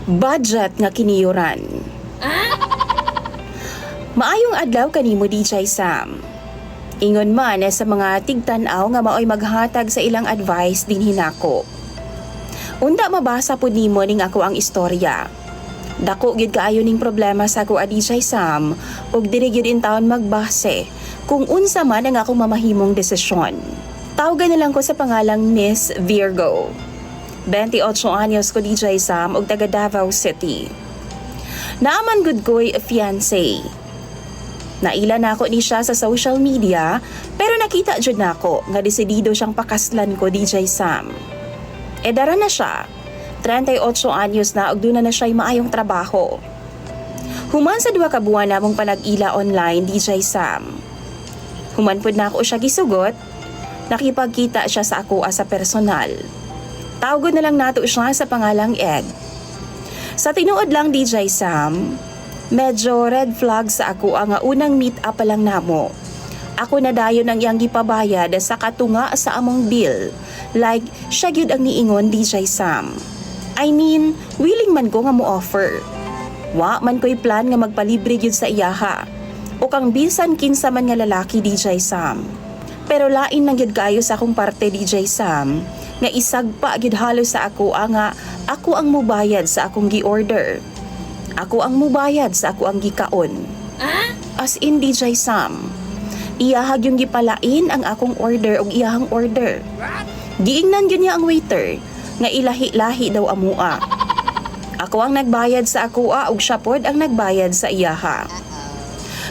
Budget nga kiniyuran. Maayong adlaw kanimo DJ Sam. Ingon man sa mga tigtanaw nga maoy maghatag sa ilang advice din hinako. Unda mabasa pud nimo ning ako ang istorya. Dako gyud kaayo ning problema sa ako DJ Sam ug diri gyud in taon magbase kung unsa man ang akong mamahimong desisyon. Tawagan na lang ko sa pangalang Miss Virgo. 28 anyos ko DJ Sam ug taga Davao City. Naaman gud ko'y fiancé. Naila na ako ni siya sa social media pero nakita jud nako nga desidido siyang pakaslan ko DJ Sam. Edara na siya. 38 anyos na ug duna na siya'y maayong trabaho. Human sa 2 ka buwan namong panag-ila online DJ Sam. Human pud na ako siya gisugot. Nakipagkita siya sa ako as a personal. Tawagod na lang nato siya sa pangalang Ed. Sa tinuod lang DJ Sam, medyo red flag sa ako ang unang meet up pa lang namo. Ako na dayon ang iyang gipabayad sa katunga sa among bill. Like, siya gyud ang niingon DJ Sam. I mean, willing man ko nga mo offer. Wa man ko'y plan nga magpalibre gyud sa iyaha. O kang bisan kinsa man nga lalaki DJ Sam. Pero lain lang gyud kaayo sa akong parte DJ Sam nga isagpa gyud halos sa ako nga ako ang mubayad sa akong gi-order. Ako ang mubayad sa ako ang gikaon. As in DJ Sam, iyahag yung gipalain ang akong order o iyahang order. Giingnan gyud niya ang waiter nga ilahi-lahi daw amua. Ako ang nagbayad sa akoa ug siya pod ang nagbayad sa iyaha.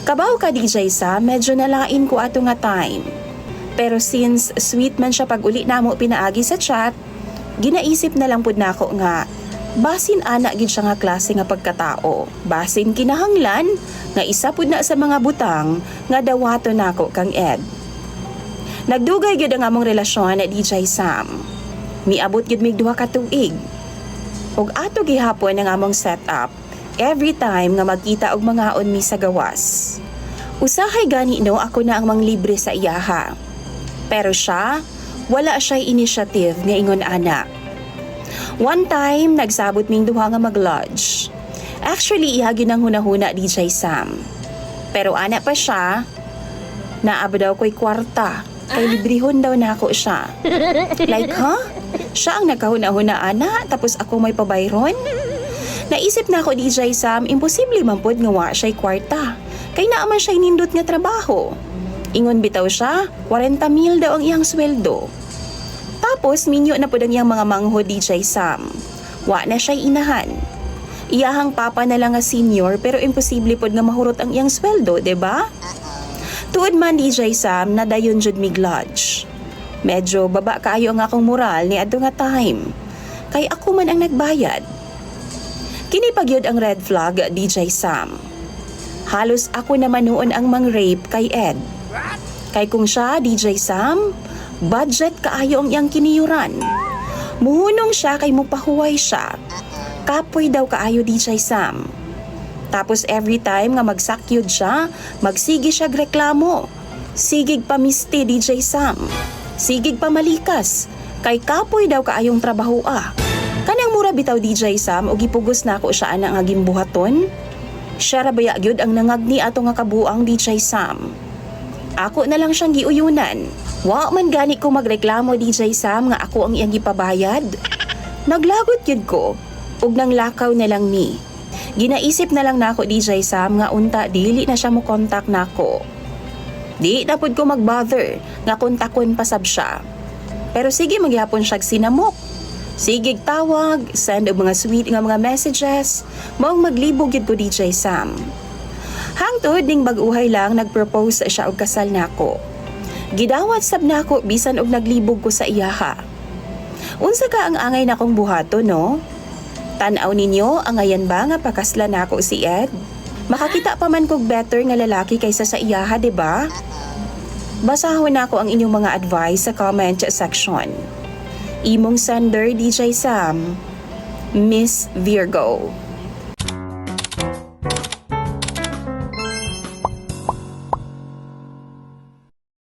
Kabaw ka DJ Sam, medyo nalain ko ato nga time. Pero since sweet man siya pag uli namo pinaagi sa chat, ginaisip na lang pud nako nga basin ana gid siya nga klase nga pagkatao. Basin kinahanglan nga isa pud na sa mga butang nga dawato nako kang Ed. Nagdugay gyud ang among relasyon na DJ Sam. Miabot gyud mig 2 ka tuig. Ug ato gihapon ang among setup every time nga magkita og mangaon mi sa gawas. Usahay gani no ako na ang manglibre sa iyaha. Pero siya, wala siya'y initiative nga ingon ana. One time, nagsabot ming 2 nga mag-lodge. Actually, ihagin ang hunahuna DJ Sam. Pero ana pa siya, naaba daw ko'y kwarta. Kay librihon daw na ako siya. Like, huh? Siya ang nagkahuna-huna ana, tapos ako may pabayron? Naisip na ako DJ Sam, imposible man pod nga wa siya'y kwarta. Kay naaman siya'y nindot nga trabaho. Ingon bitaw siya, 40,000 daw ang iyang sweldo. Tapos, minyo na po ang iyang mga mangho DJ Sam. Wa na siya'y inahan. Iyahang papa na lang nga senior pero imposible po nga mahurot ang iyang sweldo, ba? Diba? Tuod man DJ Sam, nadayon jud mig lodge. Medyo baba kaayo ang akong moral ni adto nga time. Kay ako man ang nagbayad. Kini pagyod ang red flag DJ Sam. Halos ako naman noon ang mang-rape kay Ed. Kay kung siya, DJ Sam, budget kaayo ang iyang kiniyuran. Muhunong siya kay mupahuway siya. Kapoy daw kaayo DJ Sam. Tapos every time nga magsakyod siya, magsigi siya reklamo. Sigig pamisti DJ Sam. Sigig pamalikas. Kay kapoy daw kaayong trabaho Kanang mura bitaw DJ Sam o gipugos na ako siya ang aging buhaton. Siya rabaya gyud ang nangagni ato nga kabuang DJ Sam. Ako na lang siyang giuyunan. Wa man gani ko magreklamo DJ Sam nga ako ang iyang gipabayad. Naglagot gyud ko ug nang lakaw na lang ni. Ginaisip na lang nako DJ Sam nga unta dili na siya mo kontak nako. Di na pud ko magbother nga kontakon pa sab siya. Pero sige magyapon siya sinamok. Sige tawag, send og mga sweet nga mga messages, maong maglibog gyud ko DJ Sam. Hangtod ning bag-uhay lang nagpropose siya og kasal nako. Gidawat sab nako bisan og naglibog ko sa iyaha. Unsa ka ang angay nakong buhato no? Tan-aw ninyo ang ayan ba nga pakasla nako si Ed? Makakita pa man kog better nga lalaki kaysa sa iyaha, 'di ba? Basahon nako ang inyong mga advice sa comment section. Imong sender DJ Sam, Miss Virgo.